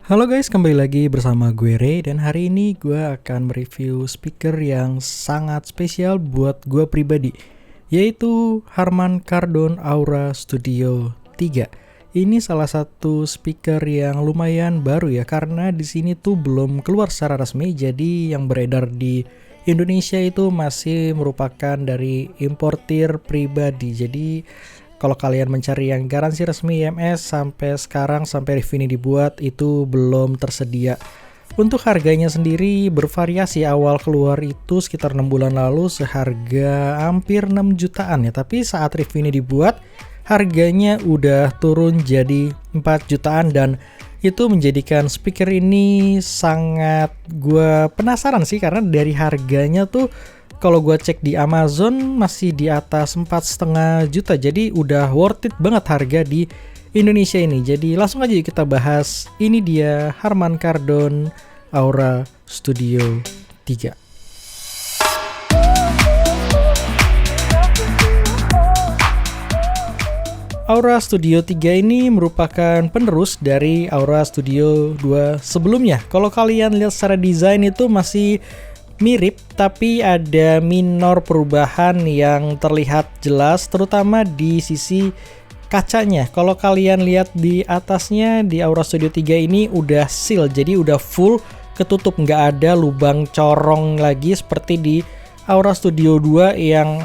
Halo guys, kembali lagi bersama gue Ray dan hari ini gue akan mereview speaker yang sangat spesial buat gue pribadi, yaitu Harman Kardon Aura Studio 3. Ini salah satu speaker yang lumayan baru ya, karena di sini tuh belum keluar secara resmi, jadi yang beredar di Indonesia itu masih merupakan dari importir pribadi. Jadi kalau kalian mencari yang garansi resmi IMS sampai sekarang, sampai review ini dibuat, itu belum tersedia. Untuk harganya sendiri bervariasi, awal keluar itu sekitar 6 bulan lalu seharga hampir 6 jutaan ya. Tapi saat review ini dibuat, harganya udah turun jadi 4 jutaan dan itu menjadikan speaker ini sangat gue penasaran sih, karena dari harganya tuh kalau gue cek di Amazon masih di atas 4,5 juta, jadi udah worth it banget harga di Indonesia ini. Jadi langsung aja kita bahas. Ini dia Harman Kardon Aura Studio 3. Aura Studio 3 ini merupakan penerus dari Aura Studio 2 sebelumnya. Kalau kalian lihat secara desain itu masih mirip, tapi ada minor perubahan yang terlihat jelas, terutama di sisi kacanya. Kalau kalian lihat di atasnya, di Aura Studio 3 ini udah seal, jadi udah full ketutup, nggak ada lubang corong lagi seperti di Aura Studio 2 yang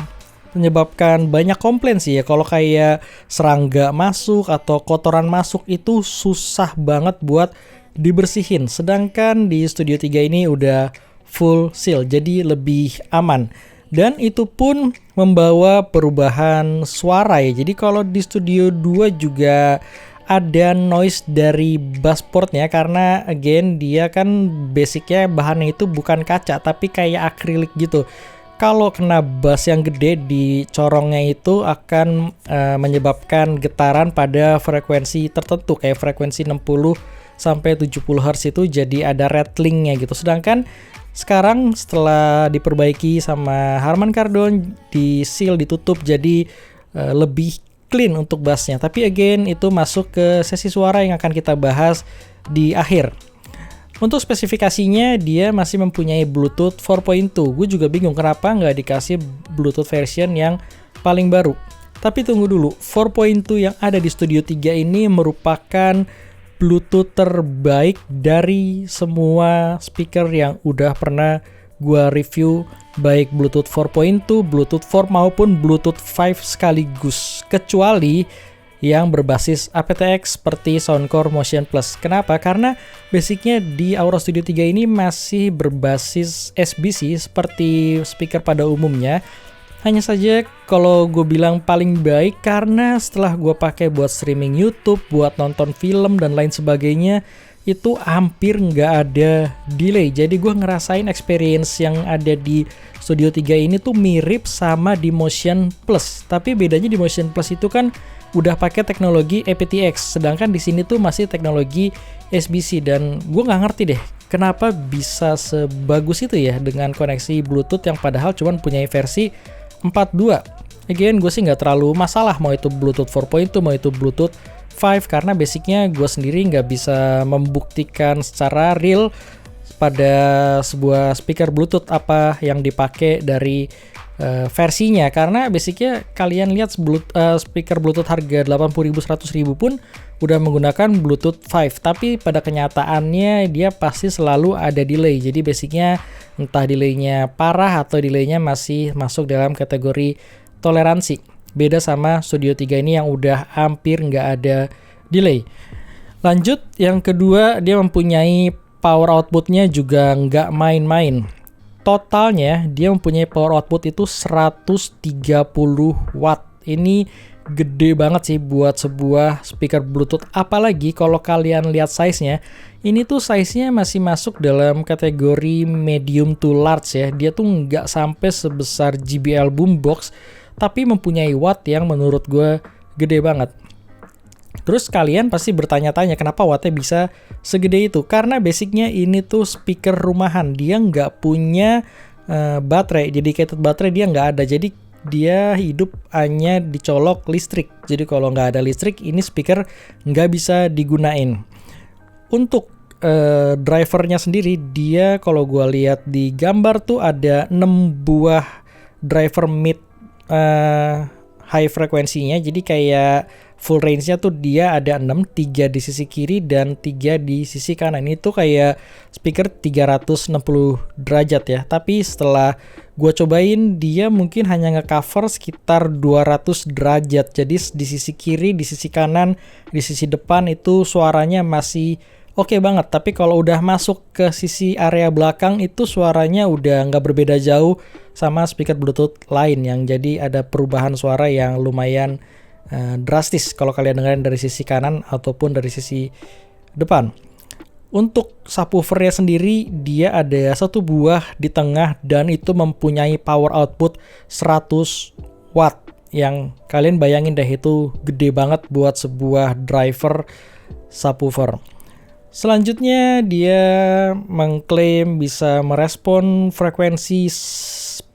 menyebabkan banyak komplain sih ya. Kalau kayak serangga masuk atau kotoran masuk itu susah banget buat dibersihin, sedangkan di Studio 3 ini udah full seal, jadi lebih aman. Dan itu pun membawa perubahan suara ya. Jadi kalau di Studio 2 juga ada noise dari bass portnya, karena again dia kan basicnya bahannya itu bukan kaca tapi kayak akrilik gitu. Kalau kena bass yang gede di corongnya itu akan menyebabkan getaran pada frekuensi tertentu, kayak frekuensi 60 sampai 70 Hz itu jadi ada rattlingnya gitu. Sedangkan sekarang setelah diperbaiki sama Harman Kardon, di seal, ditutup, jadi lebih clean untuk bassnya. Tapi again itu masuk ke sesi suara yang akan kita bahas di akhir. Untuk spesifikasinya dia masih mempunyai Bluetooth 4.2. Gue juga bingung kenapa nggak dikasih Bluetooth version yang paling baru. Tapi tunggu dulu, 4.2 yang ada di Studio 3 ini merupakan Bluetooth terbaik dari semua speaker yang udah pernah gua review, baik Bluetooth 4.2, Bluetooth 4 maupun Bluetooth 5 sekaligus, kecuali yang berbasis aptX seperti Soundcore Motion Plus. Kenapa? Karena basicnya di Aura Studio 3 ini masih berbasis SBC seperti speaker pada umumnya. Hanya saja kalau gue bilang paling baik karena setelah gue pakai buat streaming YouTube, buat nonton film dan lain sebagainya, itu hampir nggak ada delay. Jadi gue ngerasain experience yang ada di Studio 3 ini tuh mirip sama di Motion Plus. Tapi bedanya di Motion Plus itu kan udah pakai teknologi aptX, sedangkan di sini tuh masih teknologi SBC. Dan gue nggak ngerti deh kenapa bisa sebagus itu ya dengan koneksi Bluetooth yang padahal cuman punya versi 4.2. Again, gue sih nggak terlalu masalah mau itu Bluetooth 4.2 mau itu Bluetooth 5, karena basicnya gue sendiri nggak bisa membuktikan secara real pada sebuah speaker Bluetooth apa yang dipakai dari versinya, karena basicnya kalian lihat speaker Bluetooth harga 80.000 100.000 pun udah menggunakan Bluetooth 5, tapi pada kenyataannya dia pasti selalu ada delay. Jadi basicnya entah delaynya parah atau delaynya masih masuk dalam kategori toleransi. Beda sama Studio 3 ini yang udah hampir nggak ada delay. Lanjut, yang kedua, dia mempunyai power outputnya juga nggak main-main. Totalnya dia mempunyai power output itu 130 watt. Ini gede banget sih buat sebuah speaker Bluetooth. Apalagi kalau kalian lihat size-nya, ini tuh size-nya masih masuk dalam kategori medium to large ya. Dia tuh nggak sampai sebesar JBL Boombox, tapi mempunyai watt yang menurut gue gede banget. Terus kalian pasti bertanya-tanya kenapa wattnya bisa segede itu. Karena basicnya ini tuh speaker rumahan, dia nggak punya baterai, dedicated baterai dia nggak ada. Jadi dia hidup hanya dicolok listrik. Jadi kalau nggak ada listrik, ini speaker nggak bisa digunain. Untuk drivernya sendiri, dia kalau gue lihat di gambar tuh ada 6 buah driver mid high frekuensinya. Jadi kayak full range-nya tuh dia ada 6, 3 di sisi kiri dan 3 di sisi kanan. Ini tuh kayak speaker 360 derajat ya. Tapi setelah gue cobain, dia mungkin hanya nge-cover sekitar 200 derajat. Jadi di sisi kiri, di sisi kanan, di sisi depan itu suaranya masih oke banget. Tapi kalau udah masuk ke sisi area belakang itu suaranya udah nggak berbeda jauh sama speaker Bluetooth lain, yang jadi ada perubahan suara yang lumayan drastis kalau kalian dengerin dari sisi kanan ataupun dari sisi depan. Untuk subwoofernya sendiri, dia ada 1 buah di tengah dan itu mempunyai power output 100 watt, yang kalian bayangin deh itu gede banget buat sebuah driver subwoofer. Selanjutnya dia mengklaim bisa merespon frekuensi 45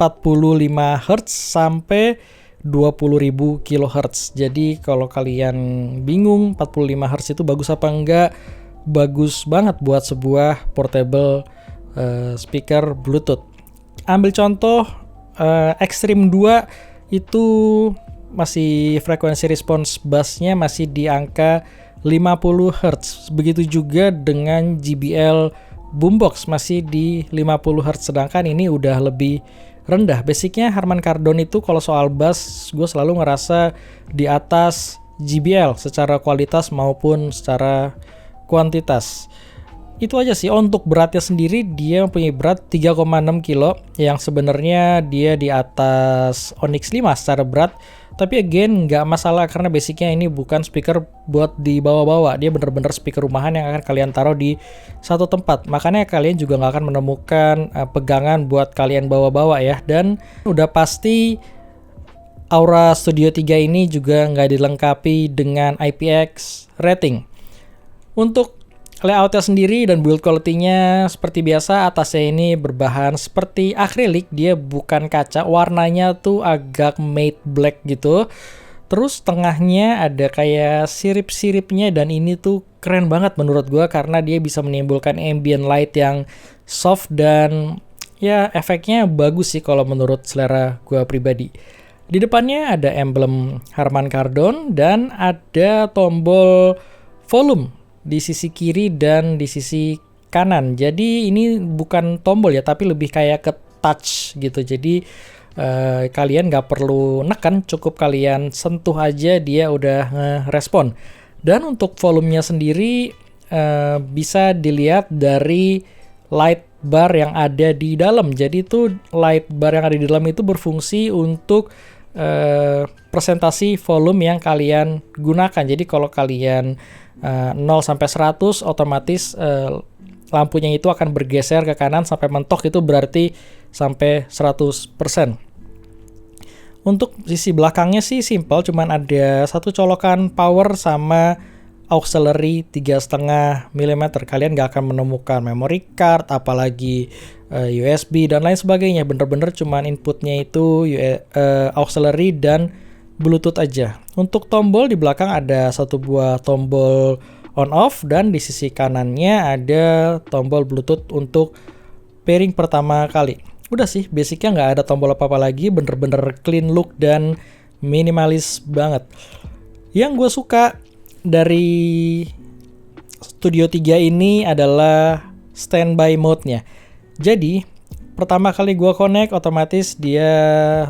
Hz sampai 20.000 kHz. Jadi kalau kalian bingung 45 Hz itu bagus apa enggak, bagus banget buat sebuah portable speaker Bluetooth. Ambil contoh Extreme 2 itu masih frekuensi respons bassnya masih di angka 50 Hz. Begitu juga dengan JBL Boombox masih di 50 Hz, sedangkan ini udah lebih rendah. Basicnya Harman Kardon itu kalau soal bass gue selalu ngerasa di atas JBL secara kualitas maupun secara kuantitas. Itu aja sih. Untuk beratnya sendiri, dia mempunyai berat 3,6 kilo, yang sebenarnya dia di atas Onyx 5 secara berat. Tapi again nggak masalah karena basicnya ini bukan speaker buat dibawa-bawa. Dia bener-bener speaker rumahan yang akan kalian taruh di satu tempat. Makanya kalian juga nggak akan menemukan pegangan buat kalian bawa-bawa ya. Dan udah pasti Aura Studio 3 ini juga nggak dilengkapi dengan IPX rating. Untuk layoutnya sendiri dan build quality-nya seperti biasa, atasnya ini berbahan seperti akrilik, dia bukan kaca, warnanya tuh agak matte black gitu. Terus tengahnya ada kayak sirip-siripnya dan ini tuh keren banget menurut gua karena dia bisa menimbulkan ambient light yang soft dan ya efeknya bagus sih kalau menurut selera gua pribadi. Di depannya ada emblem Harman Kardon dan ada tombol volume di sisi kiri dan di sisi kanan. Jadi ini bukan tombol ya, tapi lebih kayak ke touch gitu. Jadi kalian nggak perlu neken, cukup kalian sentuh aja dia udah ngerespon. Dan untuk volumenya sendiri bisa dilihat dari light bar yang ada di dalam. Jadi itu light bar yang ada di dalam itu berfungsi untuk presentasi volume yang kalian gunakan. Jadi kalau kalian 0 sampai 100 otomatis lampunya itu akan bergeser ke kanan sampai mentok, itu berarti sampai 100%. Untuk sisi belakangnya sih simple, cuman ada satu colokan power sama auxiliary 3,5 mm. Kalian nggak akan menemukan memory card, apalagi USB dan lain sebagainya. Bener-bener cuman inputnya itu auxiliary dan Bluetooth aja. Untuk tombol di belakang ada satu buah tombol on off dan di sisi kanannya ada tombol Bluetooth untuk pairing pertama kali. Udah sih, basicnya nggak ada tombol apa-apa lagi, bener-bener clean look dan minimalis banget. Yang gue suka dari Studio 3 ini adalah standby mode-nya. Jadi pertama kali gue connect, otomatis dia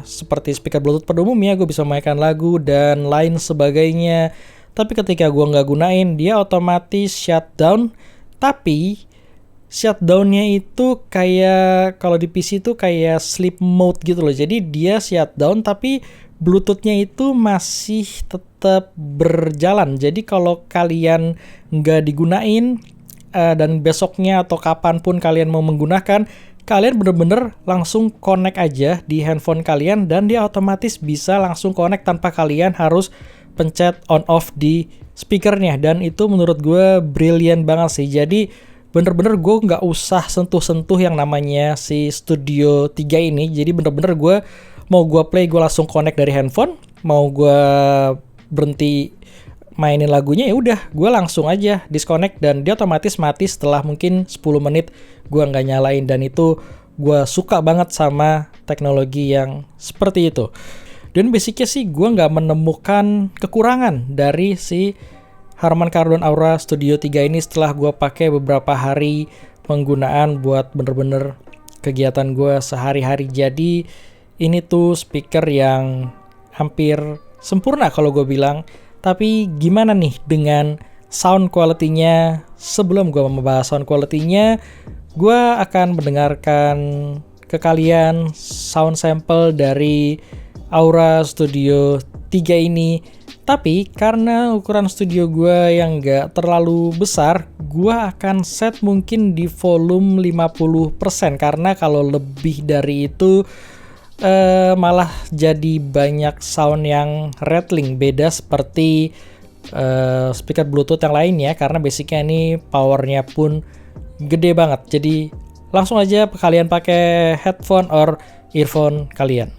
seperti speaker Bluetooth pada umumnya, gue bisa memainkan lagu dan lain sebagainya. Tapi ketika gue nggak gunain, dia otomatis shutdown. Tapi shutdownnya itu kayak kalau di PC itu kayak sleep mode gitu loh. Jadi dia shutdown tapi Bluetooth-nya itu masih tetap berjalan. Jadi kalau kalian nggak digunain dan besoknya atau kapanpun kalian mau menggunakan, kalian bener-bener langsung connect aja di handphone kalian dan dia otomatis bisa langsung connect tanpa kalian harus pencet on off di speakernya. Dan itu menurut gue brilliant banget sih. Jadi bener-bener gue nggak usah sentuh-sentuh yang namanya si Studio 3 ini. Jadi bener-bener gue mau gue play, gue langsung connect dari handphone. Mau gue berhenti mainin lagunya, ya udah gue langsung aja disconnect dan dia otomatis mati setelah mungkin 10 menit gue nggak nyalain. Dan itu gue suka banget sama teknologi yang seperti itu. Dan basicnya sih gue nggak menemukan kekurangan dari si Harman Kardon Aura Studio 3 ini setelah gue pakai beberapa hari penggunaan buat bener-bener kegiatan gue sehari-hari. Jadi ini tuh speaker yang hampir sempurna kalau gue bilang. Tapi gimana nih dengan sound quality-nya? Sebelum gue membahas sound quality-nya, gue akan mendengarkan ke kalian sound sample dari Aura Studio 3 ini. Tapi karena ukuran studio gue yang gak terlalu besar, gue akan set mungkin di volume 50%. Karena kalau lebih dari itu malah jadi banyak sound yang rattling. Beda seperti speaker Bluetooth yang lainnya, karena basicnya ini powernya pun gede banget. Jadi langsung aja kalian pakai headphone or earphone kalian.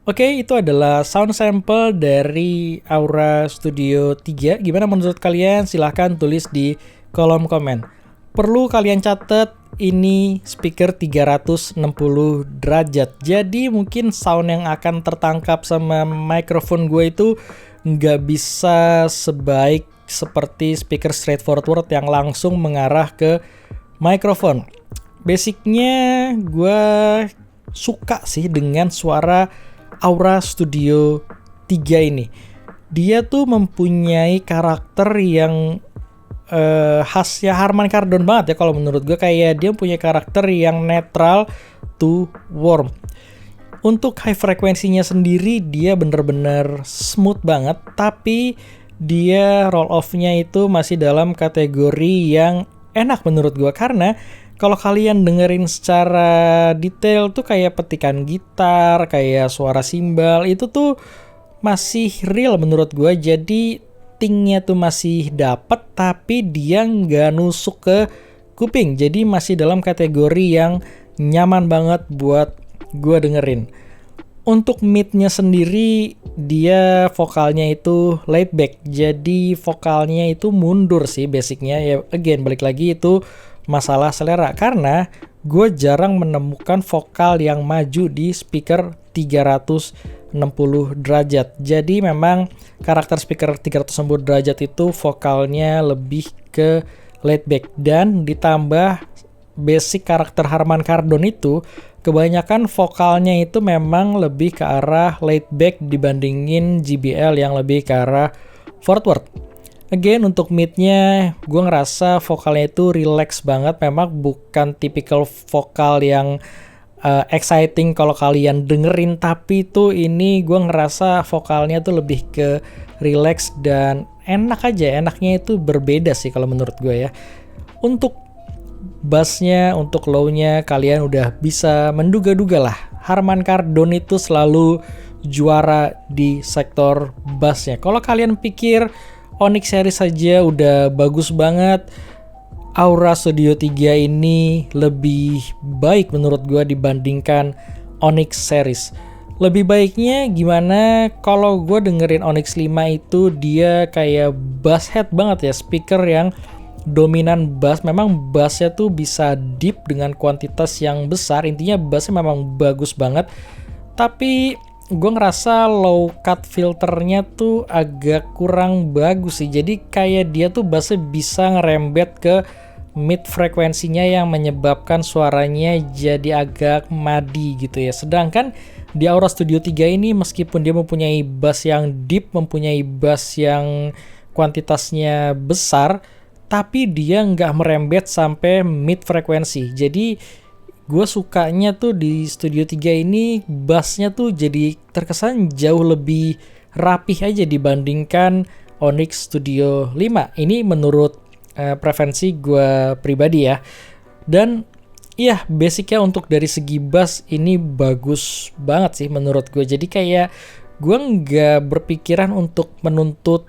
Oke, itu adalah sound sample dari Aura Studio 3. Gimana menurut kalian? Silahkan tulis di kolom komen. Perlu kalian catat, ini speaker 360 derajat. Jadi mungkin sound yang akan tertangkap sama mikrofon gue itu nggak bisa sebaik seperti speaker straightforward yang langsung mengarah ke mikrofon. Basicnya gue suka sih dengan suara Aura Studio 3 ini. Dia tuh mempunyai karakter yang khasnya Harman Kardon banget ya kalau menurut gue. Kayak dia punya karakter yang netral to warm. Untuk high frekuensinya sendiri dia bener-bener smooth banget, tapi dia roll off-nya itu masih dalam kategori yang enak menurut gue. Karena kalau kalian dengerin secara detail tuh kayak petikan gitar, kayak suara simbal, itu tuh masih real menurut gue. Jadi tingnya tuh masih dapet, tapi dia nggak nusuk ke kuping. Jadi masih dalam kategori yang nyaman banget buat gue dengerin. Untuk mid-nya sendiri, dia vokalnya itu laid back. Jadi vokalnya itu mundur sih basicnya. Ya again, balik lagi itu masalah selera. Karena gue jarang menemukan vokal yang maju di speaker 360 derajat. Jadi memang karakter speaker 360 derajat itu vokalnya lebih ke laid back. Dan ditambah basic karakter Harman Kardon itu, kebanyakan vokalnya itu memang lebih ke arah laid back dibandingin JBL yang lebih ke arah forward. Again, untuk mid-nya gue ngerasa vokalnya itu relax banget. Memang bukan tipikal vokal yang exciting kalau kalian dengerin, tapi tuh ini gue ngerasa vokalnya tuh lebih ke relax dan enak aja. Enaknya itu berbeda sih kalau menurut gue ya. Untuk bassnya, untuk low-nya kalian udah bisa menduga-duga lah. Harman Kardon itu selalu juara di sektor bassnya. Kalau kalian pikir Onyx series saja udah bagus banget, Aura Studio 3 ini lebih baik menurut gue dibandingkan Onyx series. Lebih baiknya gimana? Kalau gue dengerin Onyx 5 itu dia kayak bass head banget ya, speaker yang dominan bass. Memang bassnya tuh bisa deep dengan kuantitas yang besar. Intinya bassnya memang bagus banget. Tapi gue ngerasa low cut filternya tuh agak kurang bagus sih. Jadi kayak dia tuh bassnya bisa ngerembet ke mid frekuensinya yang menyebabkan suaranya jadi agak madi gitu ya. Sedangkan di Aura Studio 3 ini meskipun dia mempunyai bass yang deep, mempunyai bass yang kuantitasnya besar, tapi dia nggak merembet sampai mid frekuensi. Jadi gue sukanya tuh di Studio 3 ini bassnya tuh jadi terkesan jauh lebih rapih aja dibandingkan Onyx Studio 5. Ini menurut preferensi gue pribadi ya. Dan iya, basicnya untuk dari segi bass ini bagus banget sih menurut gue. Jadi kayak gue nggak berpikiran untuk menuntut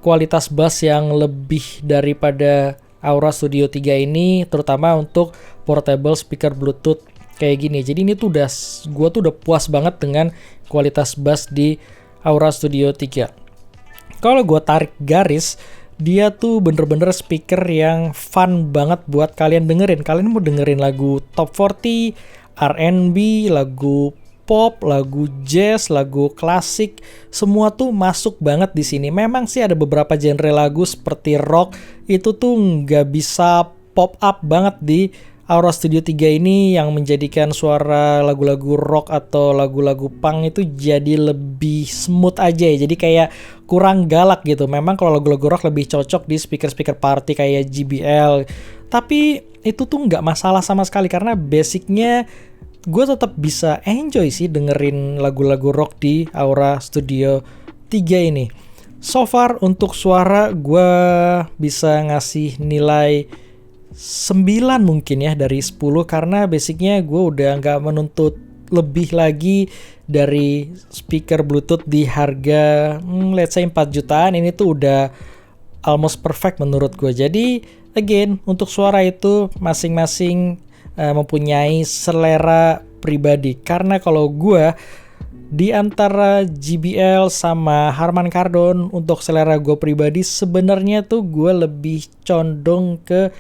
kualitas bass yang lebih daripada Aura Studio 3 ini, terutama untuk portable speaker Bluetooth kayak gini. Jadi ini tuh gue tuh udah puas banget dengan kualitas bass di Aura Studio 3. Kalau gue tarik garis, dia tuh bener-bener speaker yang fun banget buat kalian dengerin. Kalian mau dengerin lagu top 40, R&B, lagu pop, lagu jazz, lagu klasik, semua tuh masuk banget di sini. Memang sih ada beberapa genre lagu seperti rock itu tuh nggak bisa pop up banget di Aura Studio 3 ini, yang menjadikan suara lagu-lagu rock atau lagu-lagu punk itu jadi lebih smooth aja ya. Jadi kayak kurang galak gitu. Memang kalau lagu-lagu rock lebih cocok di speaker-speaker party kayak JBL. Tapi itu tuh nggak masalah sama sekali karena basicnya gue tetap bisa enjoy sih dengerin lagu-lagu rock di Aura Studio 3 ini. So far untuk suara gue bisa ngasih nilai 9 mungkin ya dari 10, karena basicnya gue udah nggak menuntut lebih lagi dari speaker Bluetooth di harga let's say 4 jutaan. Ini tuh udah almost perfect menurut gue. Jadi again, untuk suara itu masing-masing mempunyai selera pribadi. Karena kalau gue di antara JBL sama Harman Kardon, untuk selera gue pribadi sebenarnya tuh gue lebih condong ke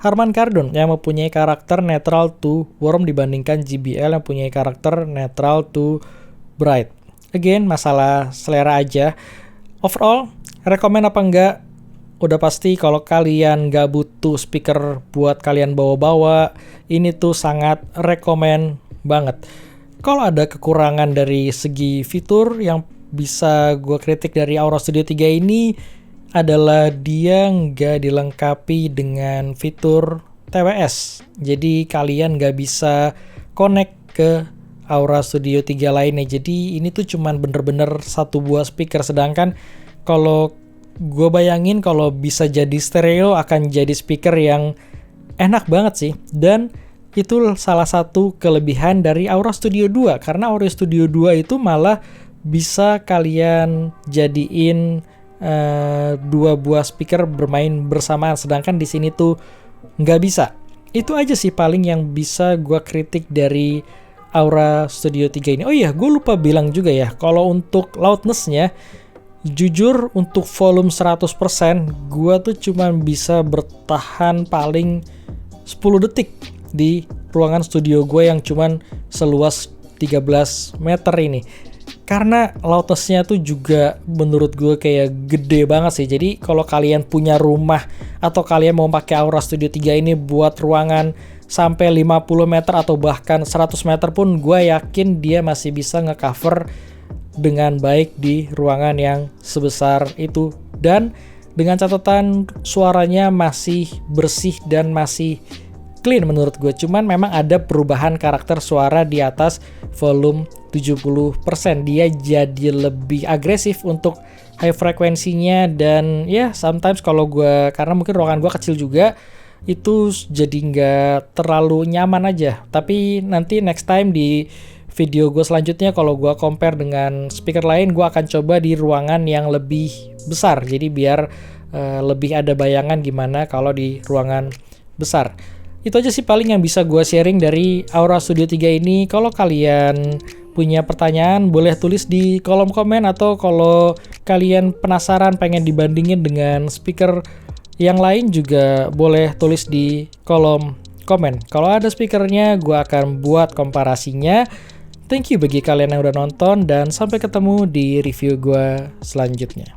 Harman Kardon yang mempunyai karakter netral to warm dibandingkan JBL yang punya karakter netral to bright. Again, masalah selera aja. Overall, rekomen apa enggak? Udah pasti kalau kalian gak butuh speaker buat kalian bawa-bawa, ini tuh sangat rekomen banget. Kalau ada kekurangan dari segi fitur yang bisa gue kritik dari Aura Studio 3 ini adalah dia nggak dilengkapi dengan fitur TWS. Jadi kalian nggak bisa connect ke Aura Studio 3 lainnya. Jadi ini tuh cuman bener-bener satu buah speaker. Sedangkan kalau gue bayangin kalau bisa jadi stereo akan jadi speaker yang enak banget sih. Dan itu salah satu kelebihan dari Aura Studio 2. Karena Aura Studio 2 itu malah bisa kalian jadiin dua buah speaker bermain bersamaan. Sedangkan di sini tuh nggak bisa. Itu aja sih paling yang bisa gue kritik dari Aura Studio 3 ini. Oh iya, gue lupa bilang juga ya, kalau untuk loudness-nya, jujur untuk volume 100% gue tuh cuma bisa bertahan paling 10 detik di ruangan studio gue yang cuman seluas 13 meter ini. Karena loudness-nya tuh juga menurut gue kayak gede banget sih. Jadi kalau kalian punya rumah atau kalian mau pakai Aura Studio 3 ini buat ruangan sampai 50 meter atau bahkan 100 meter pun gue yakin dia masih bisa ngecover dengan baik di ruangan yang sebesar itu. Dan dengan catatan suaranya masih bersih dan masih clean menurut gue. Cuman memang ada perubahan karakter suara di atas volume 70%. Dia jadi lebih agresif untuk high frekuensinya. Dan ya sometimes kalau gue, karena mungkin ruangan gue kecil juga, itu jadi nggak terlalu nyaman aja. Tapi nanti next time di video gue selanjutnya kalau gue compare dengan speaker lain, gue akan coba di ruangan yang lebih besar. Jadi biar lebih ada bayangan gimana kalau di ruangan besar. Itu aja sih paling yang bisa gue sharing dari Aura Studio 3 ini. Kalau kalian punya pertanyaan boleh tulis di kolom komen, atau kalau kalian penasaran pengen dibandingin dengan speaker yang lain juga boleh tulis di kolom komen. Kalau ada speakernya gue akan buat komparasinya. Thank you bagi kalian yang udah nonton dan sampai ketemu di review gue selanjutnya.